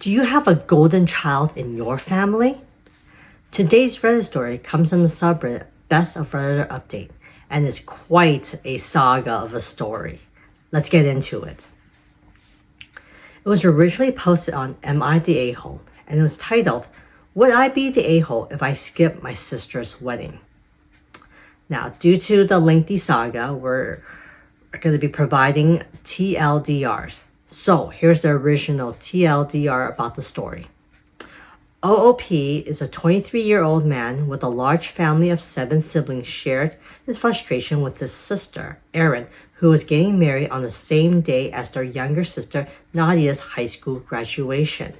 Do you have a golden child in your family? Today's Reddit story comes from the subreddit Best of Reddit Update and is quite a saga of a story. Let's get into it. It was originally posted on Am I the A-Hole and it was titled, Would I be the A-Hole if I skipped my sister's wedding? Now, due to the lengthy saga, we're going to be providing TLDRs. So here's the original TLDR about the story. OOP is a 23-year-old man with a large family of 7 siblings shared his frustration with his sister, Erin, who was getting married on the same day as their younger sister, Nadia's high school graduation.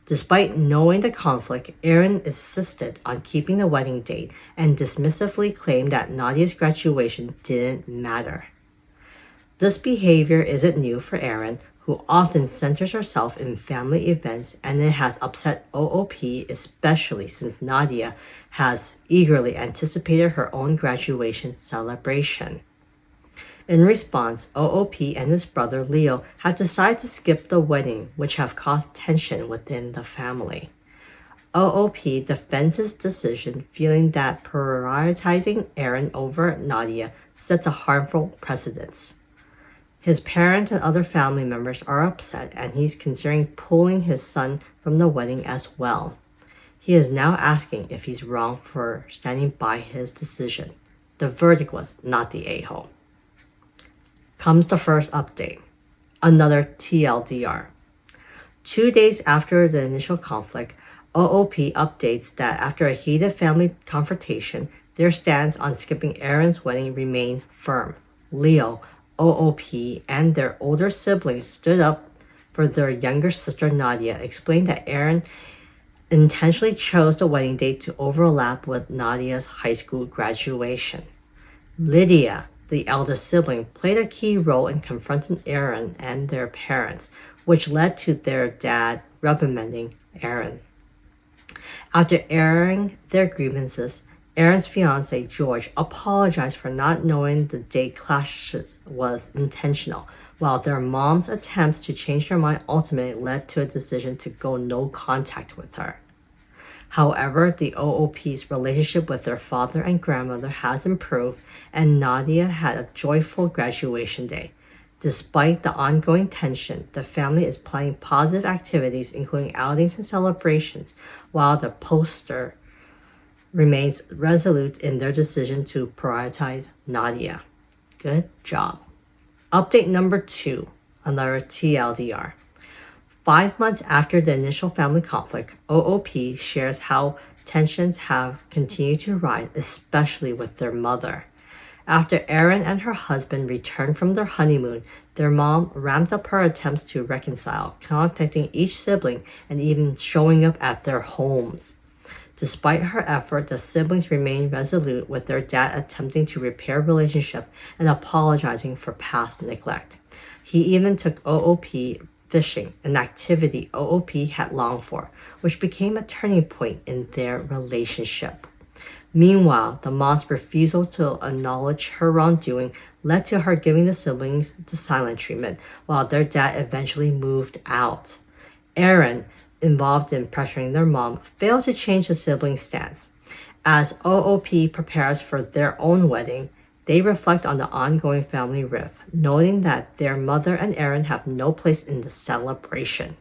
Despite knowing the conflict, Erin insisted on keeping the wedding date and dismissively claimed that Nadia's graduation didn't matter. This behavior isn't new for Erin, who often centers herself in family events, and it has upset OOP, especially since Nadia has eagerly anticipated her own graduation celebration. In response, OOP and his brother Leo have decided to skip the wedding, which have caused tension within the family. OOP defends his decision, feeling that prioritizing Erin over Nadia sets a harmful precedent. His parents and other family members are upset, and he's considering pulling his son from the wedding as well. He is now asking if he's wrong for standing by his decision. The verdict was not the a-hole. Comes the first update. Another TLDR. 2 days after the initial conflict, OOP updates that after a heated family confrontation, their stance on skipping Erin's wedding remained firm. Leo, OOP, and their older siblings stood up for their younger sister Nadia, explained that Erin intentionally chose the wedding date to overlap with Nadia's high school graduation. Lydia, the eldest sibling, played a key role in confronting Erin and their parents, which led to their dad reprimanding Erin. After airing their grievances, Erin's fiancé, George, apologized for not knowing the date clashes was intentional, while their mom's attempts to change their mind ultimately led to a decision to go no contact with her. However, the OOP's relationship with their father and grandmother has improved, and Nadia had a joyful graduation day. Despite the ongoing tension, the family is planning positive activities, including outings and celebrations, while the poster remains resolute in their decision to prioritize Nadia. Good job. Update number 2, another TLDR. 5 months after the initial family conflict, OOP shares how tensions have continued to rise, especially with their mother. After Erin and her husband returned from their honeymoon, their mom ramped up her attempts to reconcile, contacting each sibling and even showing up at their homes. Despite her effort, the siblings remained resolute, with their dad attempting to repair relationship and apologizing for past neglect. He even took OOP fishing, an activity OOP had longed for, which became a turning point in their relationship. Meanwhile, the mom's refusal to acknowledge her wrongdoing led to her giving the siblings the silent treatment, while their dad eventually moved out. Erin, involved in pressuring their mom, failed to change the siblings' stance. As OOP prepares for their own wedding, they reflect on the ongoing family rift, noting that their mother and Erin have no place in the celebration.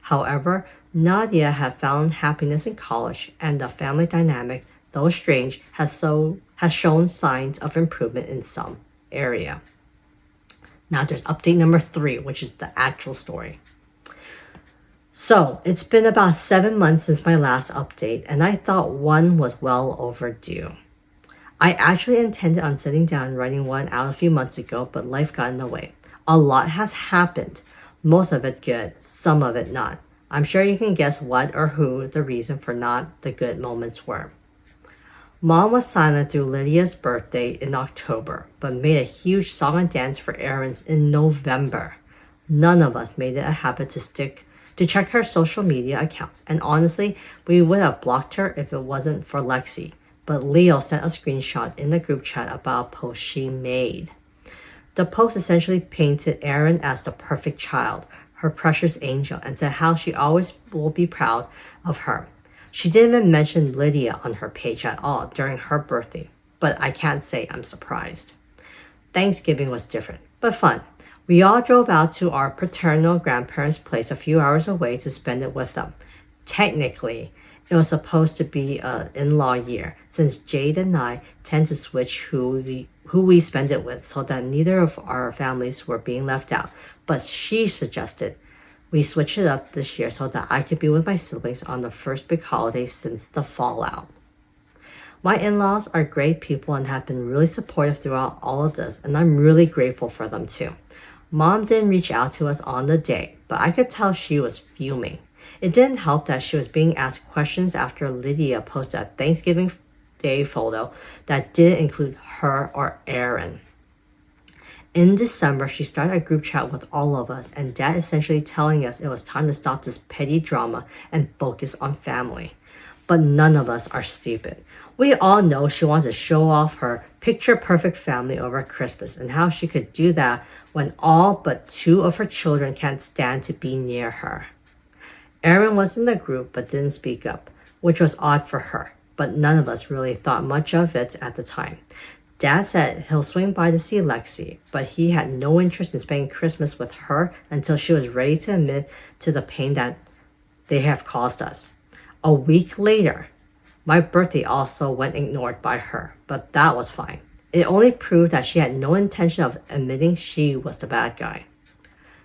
However, Nadia had found happiness in college, and the family dynamic, though strange, has shown signs of improvement in some area. Now there's update number 3, which is the actual story. So, it's been about 7 months since my last update, and I thought one was well overdue. I actually intended on sitting down and writing one out a few months ago, but life got in the way. A lot has happened, most of it good, some of it not. I'm sure you can guess what or who the reason for not the good moments were. Mom was silent through Lydia's birthday in October, but made a huge song and dance for Erin's in November. None of us made it a habit to check her social media accounts, and honestly, we would have blocked her if it wasn't for Lexi, but Leo sent a screenshot in the group chat about a post she made. The post essentially painted Erin as the perfect child, her precious angel, and said how she always will be proud of her. She didn't even mention Lydia on her page at all during her birthday, but I can't say I'm surprised. Thanksgiving was different, but fun. We all drove out to our paternal grandparents' place a few hours away to spend it with them. Technically, it was supposed to be an in-law year, since Jade and I tend to switch who we spend it with so that neither of our families were being left out. But she suggested we switch it up this year so that I could be with my siblings on the first big holiday since the fallout. My in-laws are great people and have been really supportive throughout all of this, and I'm really grateful for them too. Mom didn't reach out to us on the day, but I could tell she was fuming. It didn't help that she was being asked questions after Lydia posted a Thanksgiving Day photo that didn't include her or Aaron. In December, she started a group chat with all of us, and Dad essentially telling us it was time to stop this petty drama and focus on family. But none of us are stupid. We all know she wants to show off her picture-perfect family over Christmas and how she could do that when all but 2 of her children can't stand to be near her. Aaron was in the group but didn't speak up, which was odd for her, but none of us really thought much of it at the time. Dad said he'll swing by to see Lexi, but he had no interest in spending Christmas with her until she was ready to admit to the pain that they have caused us. A week later, my birthday also went ignored by her, but that was fine. It only proved that she had no intention of admitting she was the bad guy.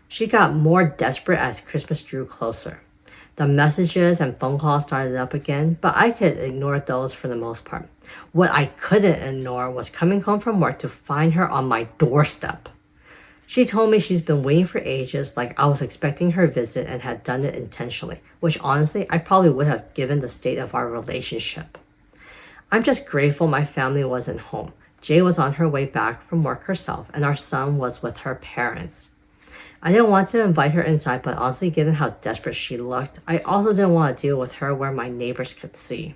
She got more desperate as Christmas drew closer. The messages and phone calls started up again, but I could ignore those for the most part. What I couldn't ignore was coming home from work to find her on my doorstep. She told me she's been waiting for ages, like I was expecting her visit and had done it intentionally, which honestly I probably would have given the state of our relationship. I'm just grateful my family wasn't home. Jay was on her way back from work herself, and our son was with her parents. I didn't want to invite her inside, but honestly, given how desperate she looked, I also didn't want to deal with her where my neighbors could see.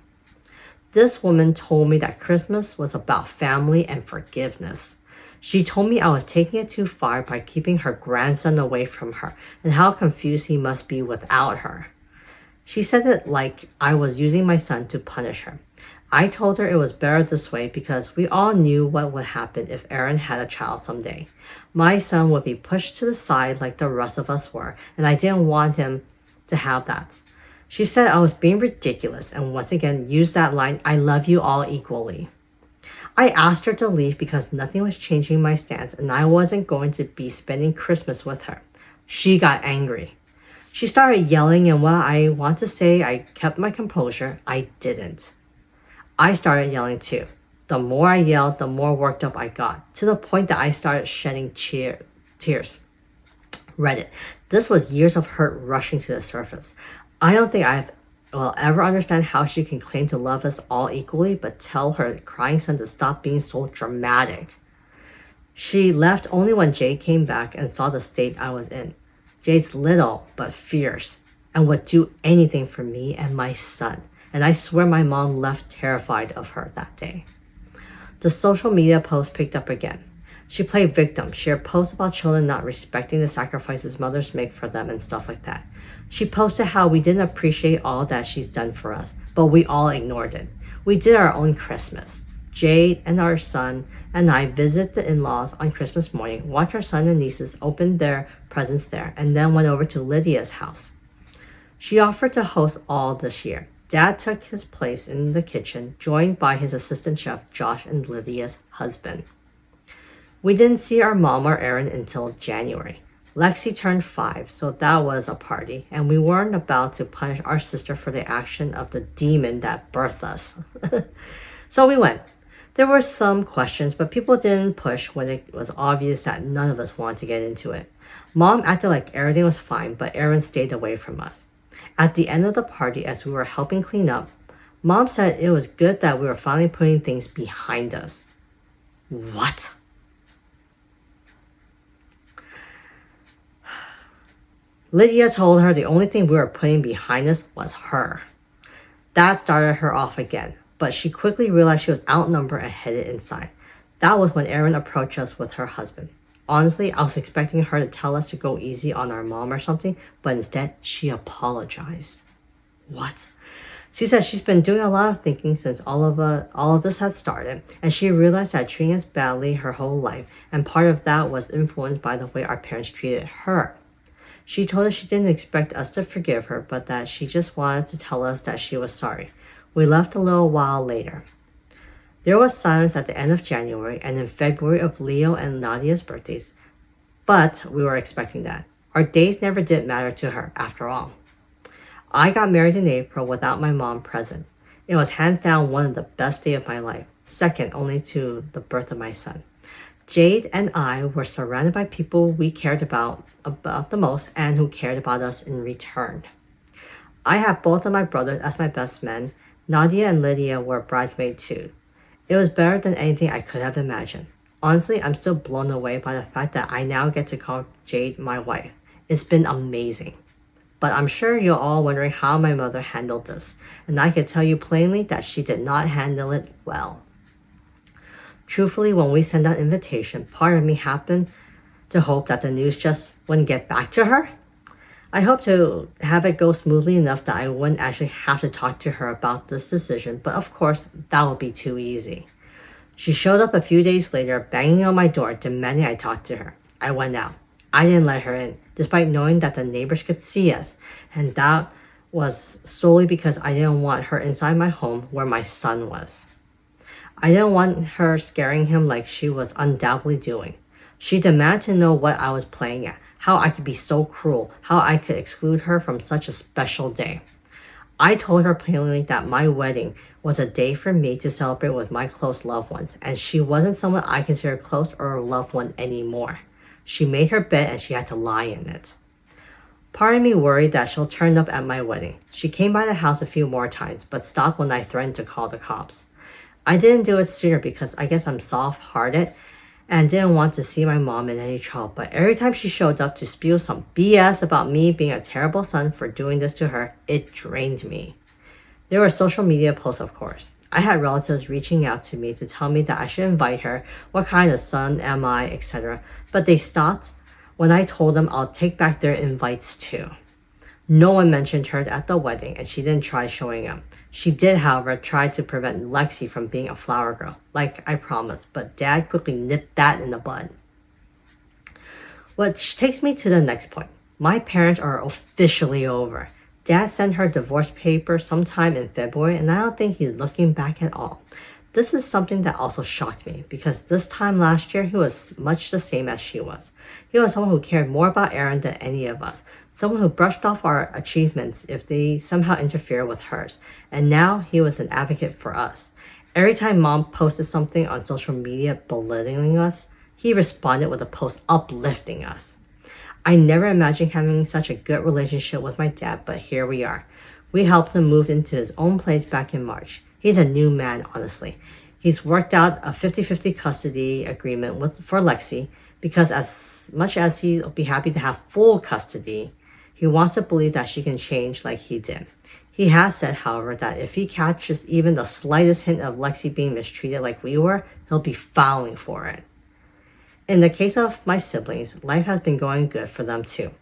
This woman told me that Christmas was about family and forgiveness. She told me I was taking it too far by keeping her grandson away from her and how confused he must be without her. She said it like I was using my son to punish her. I told her it was better this way because we all knew what would happen if Aaron had a child someday. My son would be pushed to the side like the rest of us were, and I didn't want him to have that. She said I was being ridiculous and once again used that line, "I love you all equally." I asked her to leave because nothing was changing my stance and I wasn't going to be spending Christmas with her. She got angry. She started yelling, and while I want to say I kept my composure, I didn't. I started yelling too. The more I yelled, the more worked up I got, to the point that I started shedding tears. Reddit. This was years of hurt rushing to the surface. I don't think I will ever understand how she can claim to love us all equally, but tell her crying son to stop being so dramatic. She left only when Jade came back and saw the state I was in. Jade's little but fierce and would do anything for me and my son. And I swear my mom left terrified of her that day. The social media post picked up again. She played victim, shared posts about children not respecting the sacrifices mothers make for them and stuff like that. She posted how we didn't appreciate all that she's done for us, but we all ignored it. We did our own Christmas. Jade and our son and I visited the in-laws on Christmas morning, watched our son and nieces open their presents there, and then went over to Lydia's house. She offered to host all this year. Dad took his place in the kitchen, joined by his assistant chef, Josh, and Lydia's husband. We didn't see our mom or Aaron until January. Lexi turned 5, so that was a party, and we weren't about to punish our sister for the action of the demon that birthed us. So we went. There were some questions, but people didn't push when it was obvious that none of us wanted to get into it. Mom acted like everything was fine, but Aaron stayed away from us. At the end of the party, as we were helping clean up, Mom said it was good that we were finally putting things behind us. What? Lydia told her the only thing we were putting behind us was her. That started her off again, but she quickly realized she was outnumbered and headed inside. That was when Aaron approached us with her husband. Honestly, I was expecting her to tell us to go easy on our mom or something, but instead, she apologized. What? She said she's been doing a lot of thinking since all of this had started, and she realized that treating us badly her whole life, and part of that was influenced by the way our parents treated her. She told us she didn't expect us to forgive her, but that she just wanted to tell us that she was sorry. We left a little while later. There was silence at the end of January and in February of Leo and Nadia's birthdays, but we were expecting that. Our days never did matter to her, after all. I got married in April without my mom present. It was hands down one of the best days of my life, second only to the birth of my son. Jade and I were surrounded by people we cared about the most and who cared about us in return. I had both of my brothers as my best men. Nadia and Lydia were bridesmaids too. It was better than anything I could have imagined. Honestly, I'm still blown away by the fact that I now get to call Jade my wife. It's been amazing. But I'm sure you're all wondering how my mother handled this, and I can tell you plainly that she did not handle it well. Truthfully, when we sent out invitation, part of me happened to hope that the news just wouldn't get back to her. I hope to have it go smoothly enough that I wouldn't actually have to talk to her about this decision, but of course, that would be too easy. She showed up a few days later, banging on my door, demanding I talk to her. I went out. I didn't let her in, despite knowing that the neighbors could see us, and that was solely because I didn't want her inside my home where my son was. I didn't want her scaring him like she was undoubtedly doing. She demanded to know what I was playing at, how I could be so cruel, how I could exclude her from such a special day. I told her plainly that my wedding was a day for me to celebrate with my close loved ones, and she wasn't someone I consider close or a loved one anymore. She made her bed and she had to lie in it. Part of me worried that she'll turn up at my wedding. She came by the house a few more times, but stopped when I threatened to call the cops. I didn't do it sooner because I guess I'm soft-hearted and didn't want to see my mom in any trouble, but every time she showed up to spew some BS about me being a terrible son for doing this to her, it drained me. There were social media posts, of course. I had relatives reaching out to me to tell me that I should invite her, what kind of son am I, etc., but they stopped when I told them I'll take back their invites too. No one mentioned her at the wedding, and she didn't try showing up. She did, however, try to prevent Lexi from being a flower girl, like I promised, but Dad quickly nipped that in the bud. Which takes me to the next point. My parents are officially over. Dad sent her divorce papers sometime in February, and I don't think he's looking back at all. This is something that also shocked me, because this time last year, he was much the same as she was. He was someone who cared more about Erin than any of us, someone who brushed off our achievements if they somehow interfered with hers, and now he was an advocate for us. Every time Mom posted something on social media belittling us, he responded with a post uplifting us. I never imagined having such a good relationship with my dad, but here we are. We helped him move into his own place back in March. He's a new man, honestly. He's worked out a 50-50 custody agreement for Lexi because as much as he'll be happy to have full custody, he wants to believe that she can change like he did. He has said, however, that if he catches even the slightest hint of Lexi being mistreated like we were, he'll be filing for it. In the case of my siblings, life has been going good for them too.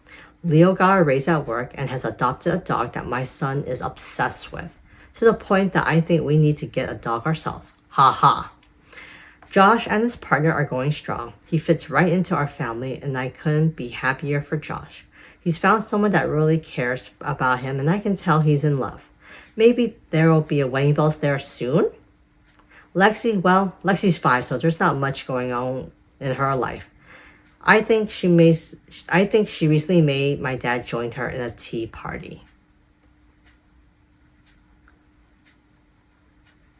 Leo got a raise at work and has adopted a dog that my son is obsessed with, to the point that I think we need to get a dog ourselves. Ha ha. Josh and his partner are going strong. He fits right into our family, and I couldn't be happier for Josh. He's found someone that really cares about him, and I can tell he's in love. Maybe there will be a wedding bells there soon? Lexi's 5, so there's not much going on in her life. I think she recently made my dad join her in a tea party.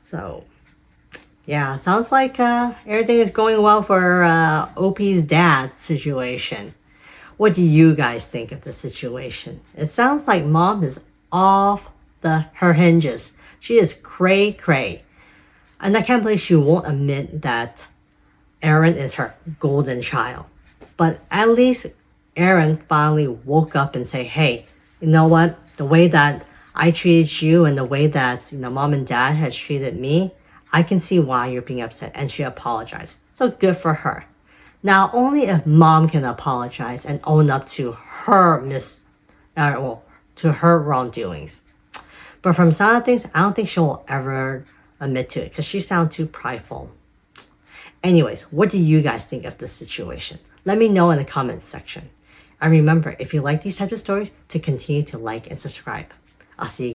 So, yeah, sounds like everything is going well for OP's dad situation. What do you guys think of the situation? It sounds like Mom is off her hinges. She is cray cray. And I can't believe she won't admit that Erin is her golden child. But at least Erin finally woke up and say, hey, you know what? The way that I treated you and the way that Mom and Dad has treated me, I can see why you're being upset. And she apologized. So good for her. Now, only if mom can apologize and own up to her to her wrongdoings. But from some of the things, I don't think she'll ever admit to it because she sounds too prideful. Anyways, what do you guys think of this situation? Let me know in the comments section. And remember, if you like these types of stories, to continue to like and subscribe. I'll see you